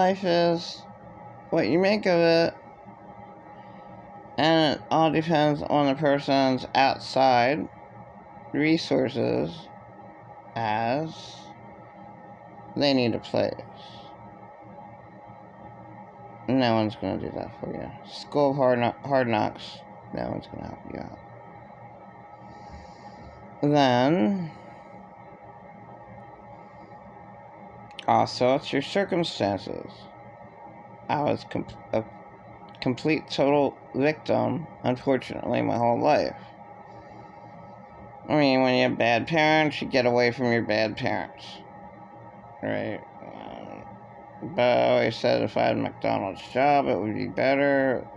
life is what you make of it. And it all depends on the person's outside resources as they need a place. No one's going to do that for you. School of hard knocks, no one's going to help you out. Then, also, it's your circumstances. I was a complete, total victim, unfortunately, my whole life. I mean, when you have bad parents, you get away from your bad parents. Right? But I always said if I had a McDonald's job, it would be better.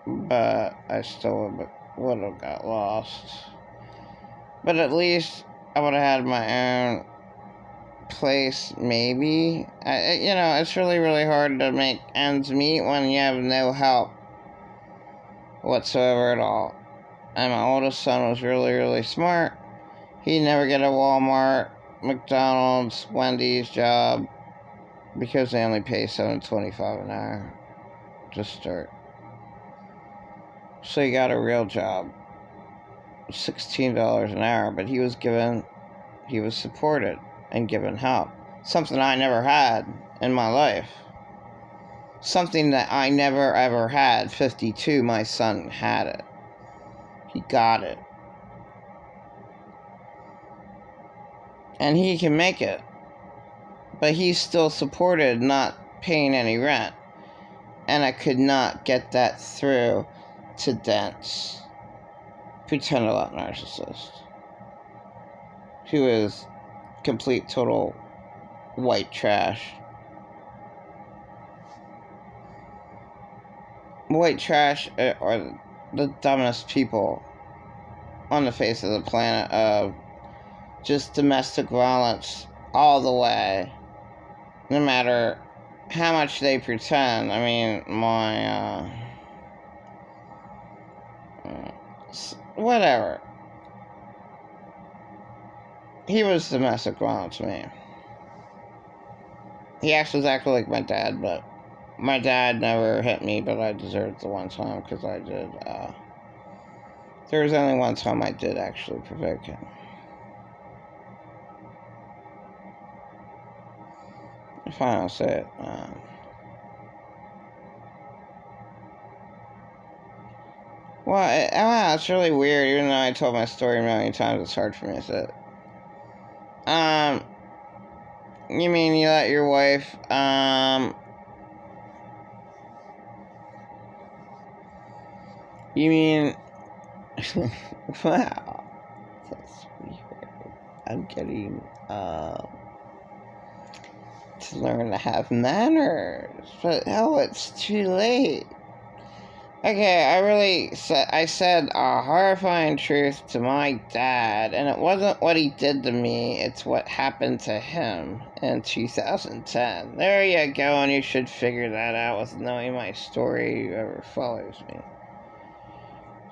But I still would have got lost. But at least I would have had my own place, maybe. It's really, really hard to make ends meet when you have no help whatsoever at all. And my oldest son was really, really smart. He'd never get a Walmart, McDonald's, Wendy's job because they only pay $7.25 an hour to start. So he got a real job, $16 an hour, but he was supported and given help. Something I never had in my life. Something that I never ever had. 52, my son had it. He got it. And he can make it. But he's still supported, not paying any rent. And I could not get that through to Dent's pretend-a-lot narcissist, who is complete, total white trash. White trash are the dumbest people on the face of the planet of just domestic violence all the way. No matter how much they pretend. I mean, whatever. He was domestic violence to me. He acts exactly like my dad, but my dad never hit me, but I deserved the one time because I did. There was only one time I did actually provoke him. If I don't say it. Well, it's really weird. Even though I told my story a million times, it's hard for me to say it. You mean you let your wife, you mean, wow, that's weird. I'm getting, to learn to have manners, but it's too late. Okay, I said a horrifying truth to my dad, and it wasn't what he did to me, it's what happened to him in 2010. There you go, and you should figure that out with knowing my story, whoever follows me.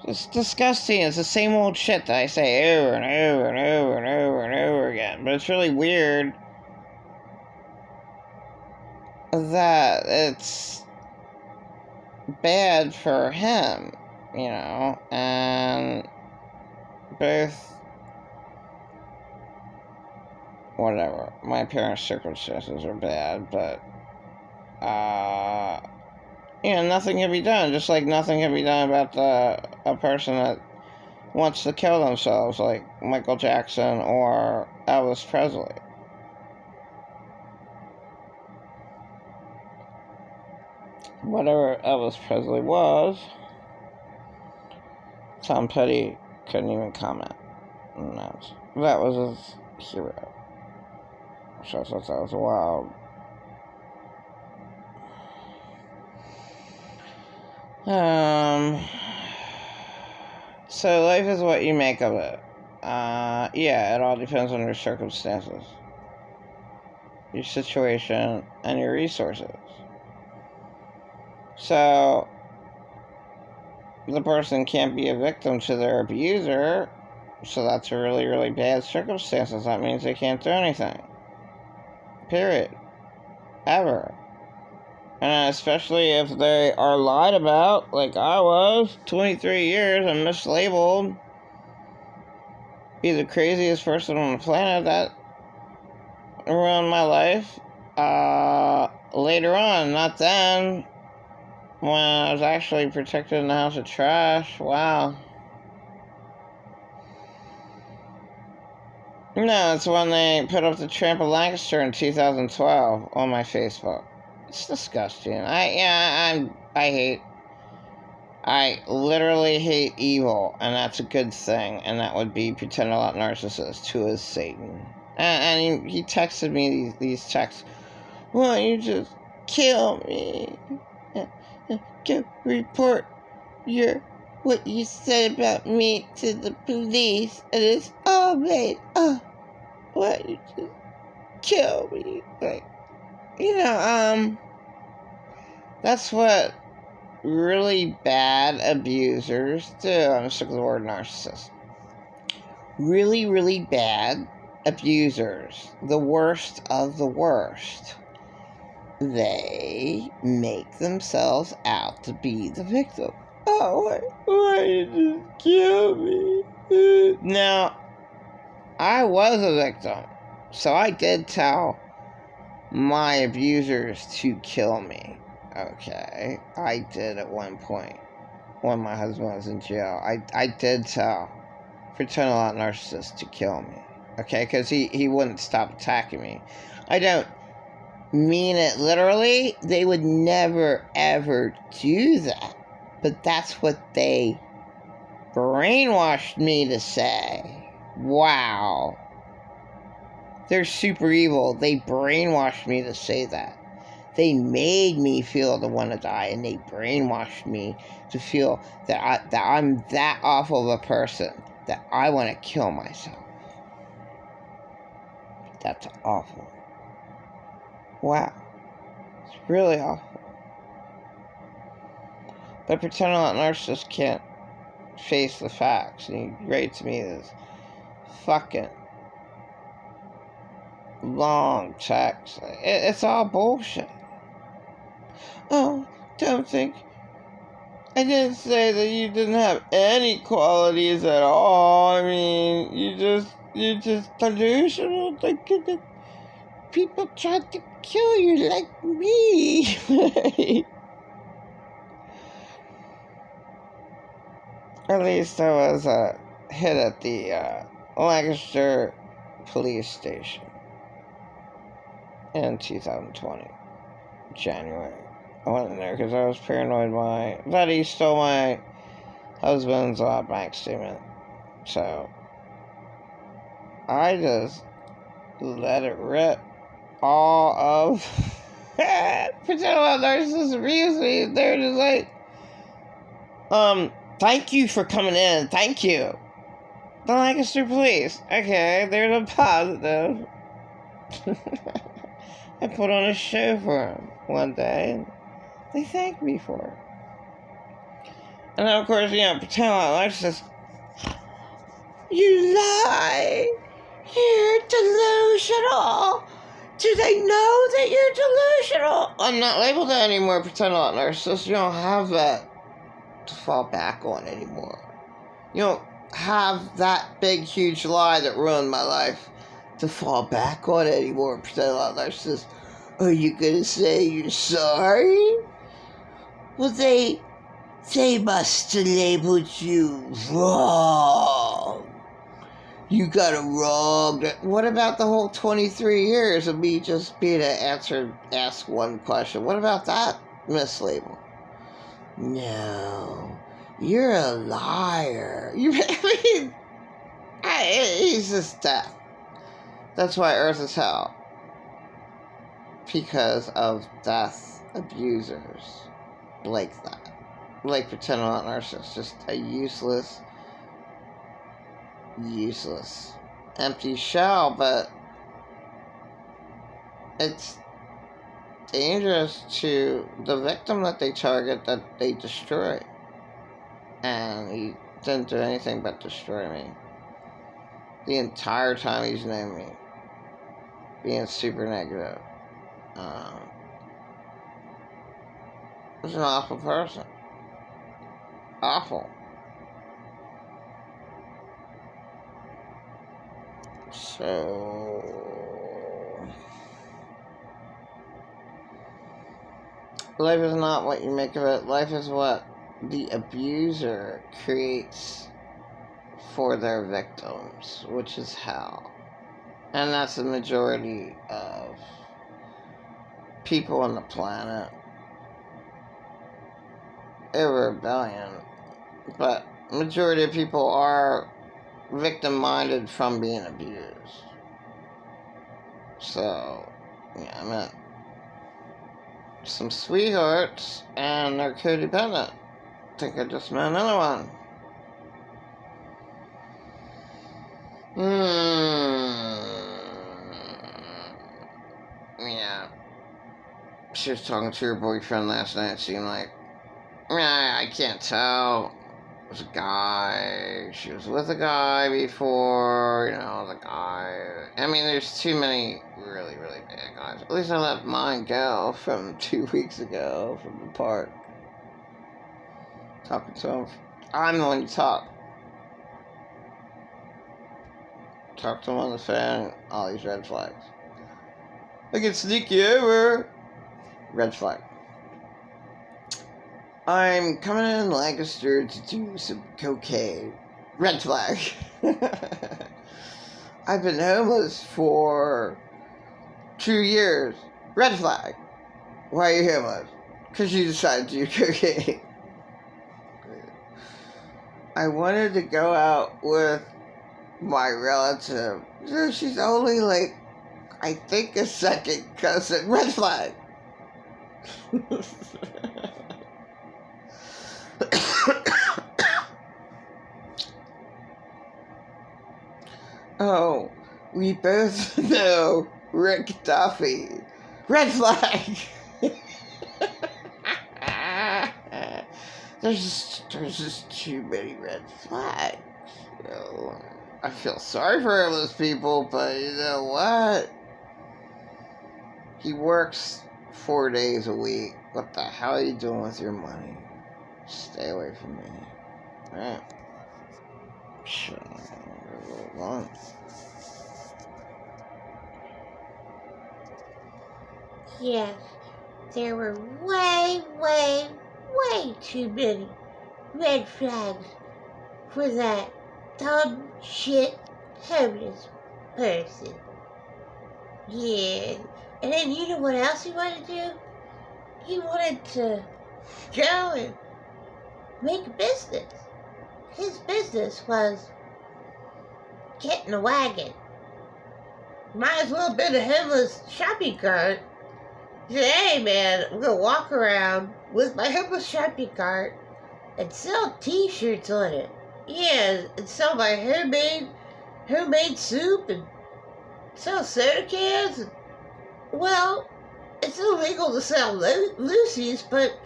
It's disgusting. It's the same old shit that I say over and over and over and over and over again, but it's really weird that it's bad for him, and both, whatever, my parents' circumstances are bad, but, nothing can be done, just like nothing can be done about a person that wants to kill themselves, like Michael Jackson or Elvis Presley. Whatever Elvis Presley was, Tom Petty couldn't even comment. That was his hero. So I thought that was wild. So life is what you make of it. It all depends on your circumstances, your situation, and your resources. So, the person can't be a victim to their abuser, so that's a really, really bad circumstances. That means they can't do anything. Period. Ever. And especially if they are lied about, like I was, 23 years and mislabeled. Be the craziest person on the planet that ruined my life. Later on, not then. When I was actually protected in the house of trash. Wow. No, it's when they put up the Tramp of Lancaster in 2012 on my Facebook. It's disgusting. I literally hate evil, and that's a good thing, and that would be pretend a lot narcissist, who is Satan. And he texted me these texts. Why don't you just kill me? Go report what you said about me to the police, and it's all made up. Why don't you just kill me? Like, that's what really bad abusers do. I'm sick of the word narcissist. Really, really bad abusers, the worst of the worst, they make themselves out to be the victim. Oh, why did you just kill me? Now, I was a victim, so I did tell my abusers to kill me. Okay, I did at one point when my husband was in jail. I did tell pretend a lot narcissist to kill me. Okay, because he wouldn't stop attacking me. I don't mean it literally. They would never ever do that. But that's what they brainwashed me to say. Wow. They're super evil. They brainwashed me to say that. They made me feel to want to die, and they brainwashed me to feel that I'm that awful of a person that I want to kill myself. That's awful. Wow. It's really awful. But pretend a lot narcissists can't face the facts, and he rates me this fucking long text. It's all bullshit. Oh, don't think. I didn't say that you didn't have any qualities at all. I mean, you're just delusional. Like, people tried to kill you like me. At least I was hit at the Lancaster police station in 2020, January. I went in there because I was paranoid that he stole my husband's bank statement. So I just let it rip. All of pretend about narcissists abuse me. They're just like, thank you for coming in. Thank you. The Lancaster police. Okay, there's a positive. I put on a show for them one day, and they thanked me for it. And then, of course, pretend like narcissists. You lie. You're delusional. Do they know that you're delusional? I'm not labeled that anymore, pretend a lot narcissist. You don't have that to fall back on anymore. You don't have that big, huge lie that ruined my life to fall back on anymore, pretend a lot narcissist. Are you gonna say you're sorry? Well, they must have labeled you wrong. You got it wrong. What about the whole 23 years of me just being ask one question? What about that mislabel? No, you're a liar. He's just death. That's why Earth is hell. Because of death abusers like that. Like pretend I'm not narcissist. Just a useless, empty shell, but it's dangerous to the victim that they target, that they destroy. And he didn't do anything but destroy me. The entire time he's known me. Being super negative. was an awful person. Awful. So, life is not what you make of it. Life is what the abuser creates for their victims, which is hell. And that's the majority of people on the planet. Over 1 billion. But majority of people are victim-minded from being abused. So, yeah, I met some sweethearts, and they're codependent. I think I just met another one. Yeah. She was talking to her boyfriend last night. It seemed like, I can't tell. It was a guy. She was with a guy before, the guy. I mean, there's too many really, really bad guys. At least I let mine go from 2 weeks ago from the park. Talking to him. I'm the one you talk. Talk to him on the phone. All these red flags. I can sneak you over. Red flag. I'm coming in Lancaster to do some cocaine. Red flag. I've been homeless for 2 years. Red flag. Why are you homeless? Because you decided to do cocaine. I wanted to go out with my relative. She's only like, I think, a second cousin. Red flag. Oh, we both know Rick Duffy. Red flag. There's just too many red flags. I feel sorry for all those people, but you know what? He works 4 days a week. What the hell are you doing with your money? Stay away from me. Alright. Yes, there were way too many red flags for that dumb shit homeless person. Yeah. And then you know what else he wanted to do? He wanted to go and make a business. His business was getting a wagon. Might as well have been a homeless shopping cart. He said, hey man, I'm gonna walk around with my homeless shopping cart and sell t-shirts on it. Yeah, and sell my homemade soup and sell soda cans. Well, it's illegal to sell Lucy's, but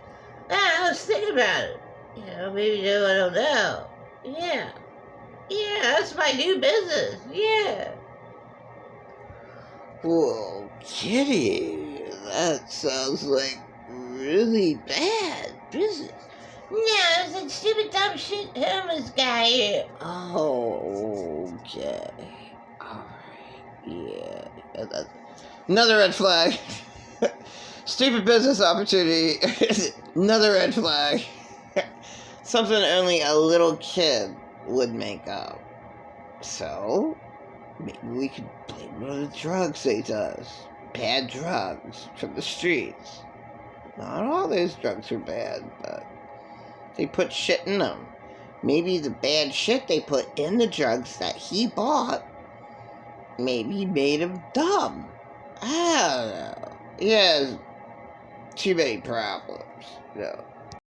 I was thinking about it. Maybe no, I don't know. Yeah, that's my new business. Yeah. Whoa, Kitty, that sounds like really bad business. No, it's that stupid dumb shit homeless guy here. Oh, okay. Alright, yeah. Another red flag. Stupid business opportunity. Another red flag. Something only a little kid would make up. So, maybe we could blame one of the drugs he does. Bad drugs from the streets. Not all those drugs are bad, but they put shit in them. Maybe the bad shit they put in the drugs that he bought maybe made him dumb. I don't know. He has too many problems.